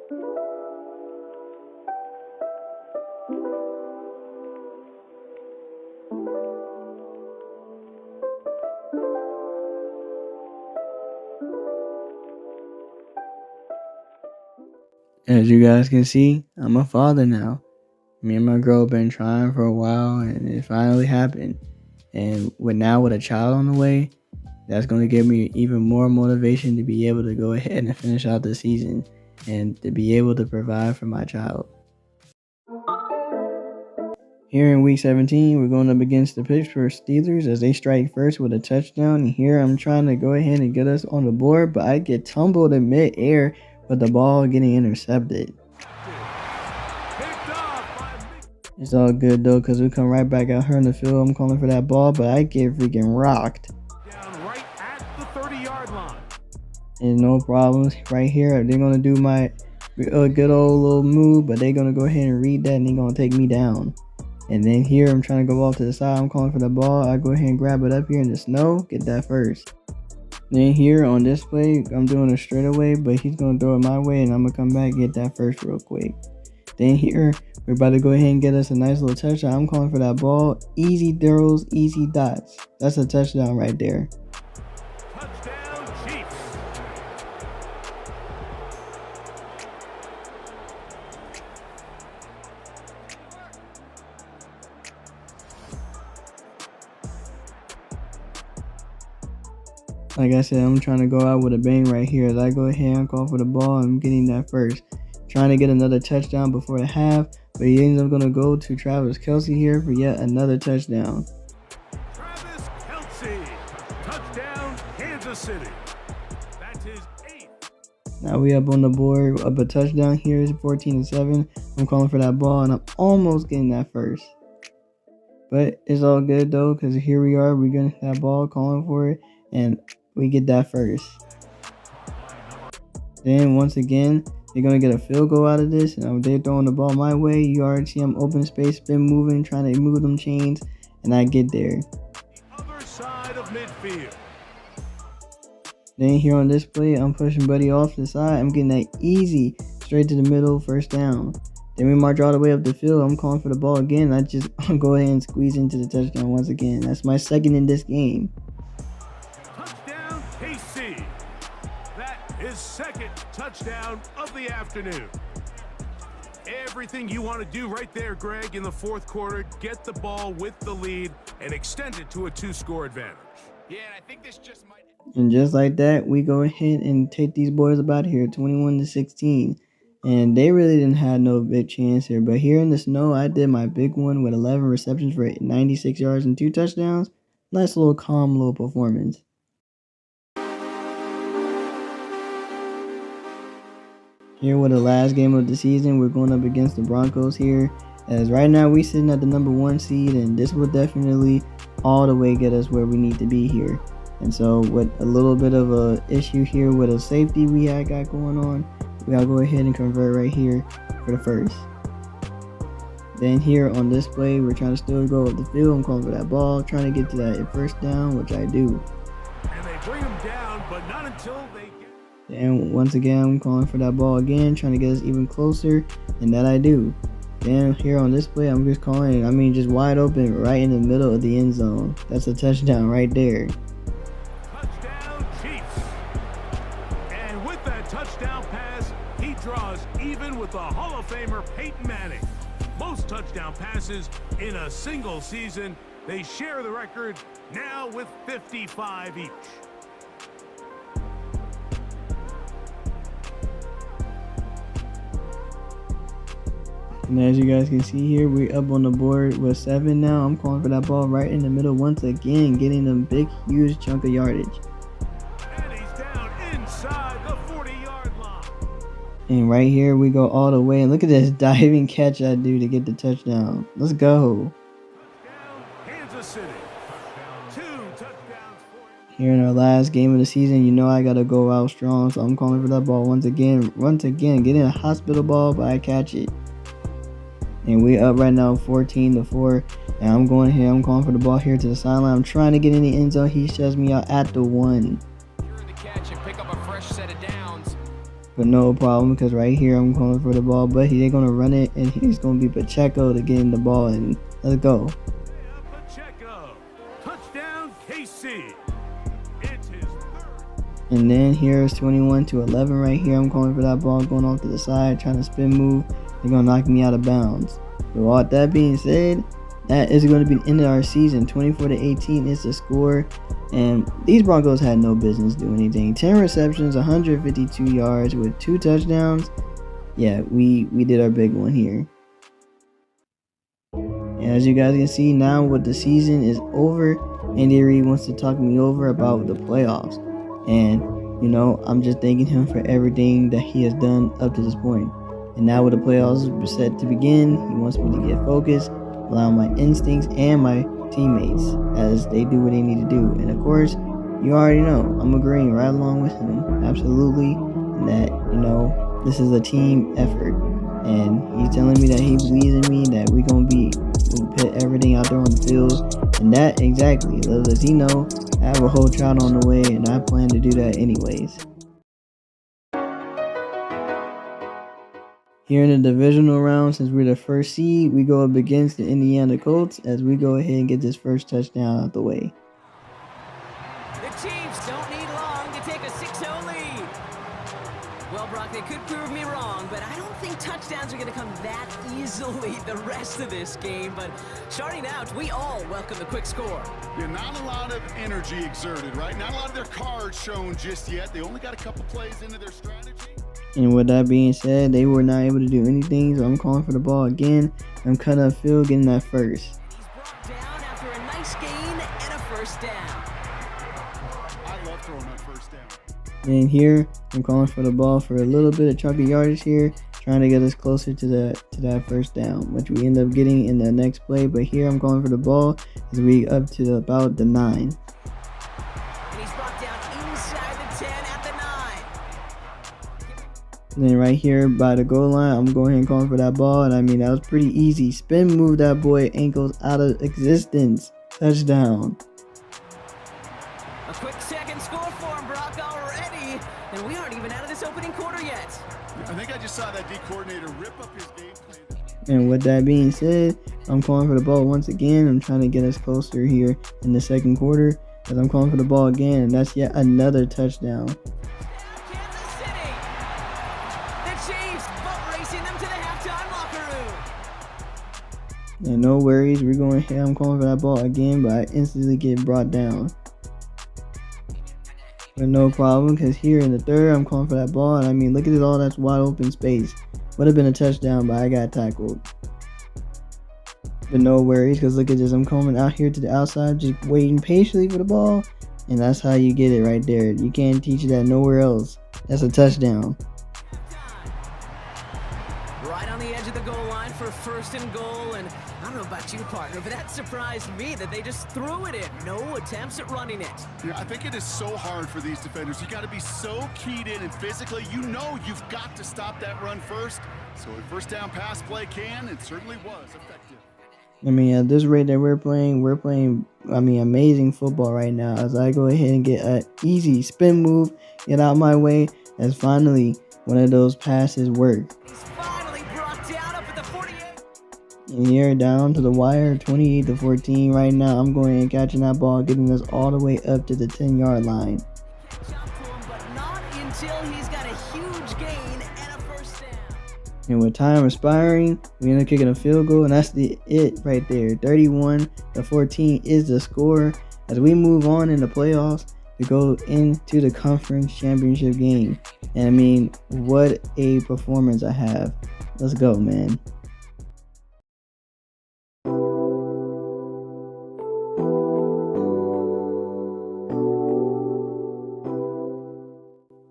As you guys can see, I'm a father now. Me and my girl been trying for a while, and it finally happened. And with a child on the way, that's going to give me even more motivation to be able to go ahead and finish out the season and to be able to provide for my child. Here in week 17, we're going up against the Pittsburgh Steelers as they strike first with a touchdown. And here I'm trying to go ahead and get us on the board, but I get tumbled in mid-air with the ball getting intercepted. It's all good though, because we come right back out here in the field. I'm calling for that ball, but I get freaking rocked. Down right at the 30-yard line. And no problems right here. They're going to do my good old little move, but they're going to go ahead and read that and they're going to take me down. And then here I'm trying to go off to the side. I'm calling for the ball. I go ahead and grab it up here in the snow, get that first. Then here on this play, I'm doing a straightaway, but he's going to throw it my way and I'm going to come back and get that first real quick. Then here, we're about to go ahead and get us a nice little touchdown. I'm calling for that ball. Easy throws, easy dots. That's a touchdown right there. Touchdown, Chiefs. Like I said, I'm trying to go out with a bang right here. As I go ahead and call for the ball, I'm getting that first. Trying to get another touchdown before the half, but he ends up going to go to Travis Kelce here for yet another touchdown. Travis Kelce, touchdown, Kansas City. That's his 8th. Now we up on the board, up a touchdown here is 14-7. I'm calling for that ball, and I'm almost getting that first. But it's all good though, because here we are, we're getting that ball, calling for it, and we get that first. Then once again, they're going to get a field goal out of this, and they're throwing the ball my way. You already see I'm open space, been moving, trying to move them chains, and I get there. Other side of midfield. Then here on this play, I'm pushing Buddy off to the side. I'm getting that easy, straight to the middle, first down. Then we march all the way up the field. I'm calling for the ball again. I just go ahead and squeeze into the touchdown once again. That's my second in this game. Touchdown, KC. That is second touchdown of the afternoon. Everything you want to do right there, Greg, in the fourth quarter, get the ball with the lead and extend it to a 2-score advantage. Yeah, and I think this just might... And just like that, we go ahead and take these boys about here, 21-16. And they really didn't have no big chance here. But here in the snow, I did my big one with 11 receptions for 96 yards and 2 touchdowns. Nice little calm little performance. Here with the last game of the season, we're going up against the Broncos here. As right now we sitting at the number 1 seed, and this will definitely all the way get us where we need to be here. And so with a little bit of a issue here with a safety we got going on, we gotta go ahead and convert right here for the first. Then here on this play, we're trying to still go up the field. I'm calling for that ball, trying to get to that first down, which I do. And they bring him down, but not until they get... And once again, I'm calling for that ball again, trying to get us even closer, and that I do. Then here on this play, I'm just calling it, just wide open right in the middle of the end zone. That's a touchdown right there. Touchdown, Chiefs. And with that touchdown pass, he draws even with the Hall of Famer Peyton Manning. Most touchdown passes in a single season. They share the record now with 55 each. And as you guys can see here, we're up on the board with 7 now. I'm calling for that ball right in the middle once again, getting a big, huge chunk of yardage. And he's down inside the 40-yard line. And right here, we go all the way. And look at this diving catch I do to get the touchdown. Let's go. Touchdown, Kansas City. 2 touchdowns for... Here in our last game of the season, you know I got to go out strong. So I'm calling for that ball once again. Getting a hospital ball, but I catch it. And we up right now 14-4. And I'm going here. I'm calling for the ball here to the sideline. I'm trying to get in the end zone. He shuts me out at the 1. Secure the catch and pick up a fresh set of downs. But no problem, because right here I'm calling for the ball, but they're going to run it, and he's going to be Pacheco to get in the ball, and let's go. Pacheco, touchdown KC. It's his third. And then here's 21-11 right here. I'm calling for that ball going off to the side, trying to spin move. They're going to knock me out of bounds. But all that being said, that is going to be the end of our season. 24-18 is the score. And these Broncos had no business doing anything. 10 receptions, 152 yards with 2 touchdowns. Yeah, we did our big one here. And as you guys can see now, what the season is over, Andy Reid wants to talk me over about the playoffs. And, you know, I'm just thanking him for everything that he has done up to this point. And now with the playoffs set to begin, he wants me to get focused, allow my instincts and my teammates as they do what they need to do. And of course, you already know I'm agreeing right along with him, absolutely, that, you know, this is a team effort. And he's telling me that he believes in me, that we'll put everything out there on the field. And that exactly, little does he know, I have a whole child on the way, and I plan to do that anyways. Here in the divisional round, since we're the first seed, we go up against the Indiana Colts as we go ahead and get this first touchdown out the way. The Chiefs don't need long to take a 6-0 lead. Well, Brock, they could prove me wrong, but I don't think touchdowns are going to come that easily the rest of this game. But starting out, we all welcome the quick score. Yeah, not a lot of energy exerted, right? Not a lot of their cards shown just yet. They only got a couple plays into their strategy. And with that being said, they were not able to do anything, so I'm calling for the ball again. I'm cutting up field, getting that first. He's brought down after a nice gain and a first down. I love throwing that first down. And here, I'm calling for the ball for a little bit of chunky yardage here, trying to get us closer to that first down, which we end up getting in the next play. But here, I'm calling for the ball as we up to about the 9. And he's brought down inside the 10 at the 9. And then right here by the goal line, I'm going ahead and calling for that ball. And I mean, that was pretty easy. Spin move that boy ankles out of existence. Touchdown. A quick second score for him, Brock, already. And we aren't even out of this opening quarter yet. I think I just saw that D coordinator rip up his game plan. And with that being said, I'm calling for the ball once again. I'm trying to get us closer here in the second quarter as I'm calling for the ball again. And that's yet another touchdown. Kansas City. The Chiefs boat racing them to the halftime locker room. And no worries, we're going ahead. I'm calling for that ball again, but I instantly get brought down. But no problem, because here in the third, I'm calling for that ball. And I mean, look at it all, that's wide open space. Would have been a touchdown, but I got tackled. But no worries, because look at this. I'm coming out here to the outside, just waiting patiently for the ball. And that's how you get it right there. You can't teach that nowhere else. That's a touchdown. Right on the edge of the goal line for first and goal. And I don't know about you, partner, but that surprised me that they just threw it in. No attempts at running it. Yeah, I think it is so hard for these defenders. You got to be so keyed in and physically, you know you've got to stop that run first. So a first down pass play it certainly was effective. I mean, at this rate that we're playing, I mean, amazing football right now. As I go ahead and get an easy spin move, get out my way, as finally one of those passes work. He's finally brought down up at the 48. And here down to the wire, 28-14 right now. I'm going and catching that ball, getting us all the way up to the 10-yard line. Catch up to him, but not until he's got a huge gain and a first down. And with time expiring, we end up kicking a field goal, and that's it right there. 31-14 is the score as we move on in the playoffs to go into the conference championship game. And I mean, what a performance I have. Let's go, man.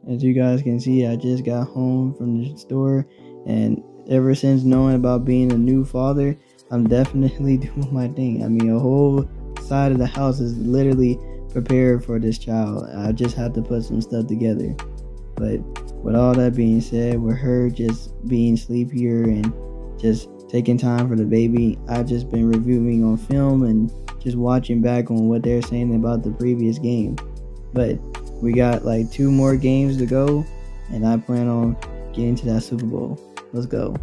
As you guys can see, I just got home from the store, and ever since knowing about being a new father, I'm definitely doing my thing. I mean, a whole side of the house is literally prepared for this child. I just have to put some stuff together. But with all that being said, with her just being sleepier and just taking time for the baby, I've just been reviewing on film and just watching back on what they're saying about the previous game. But we got like 2 more games to go, and I plan on getting to that Super Bowl. Let's go.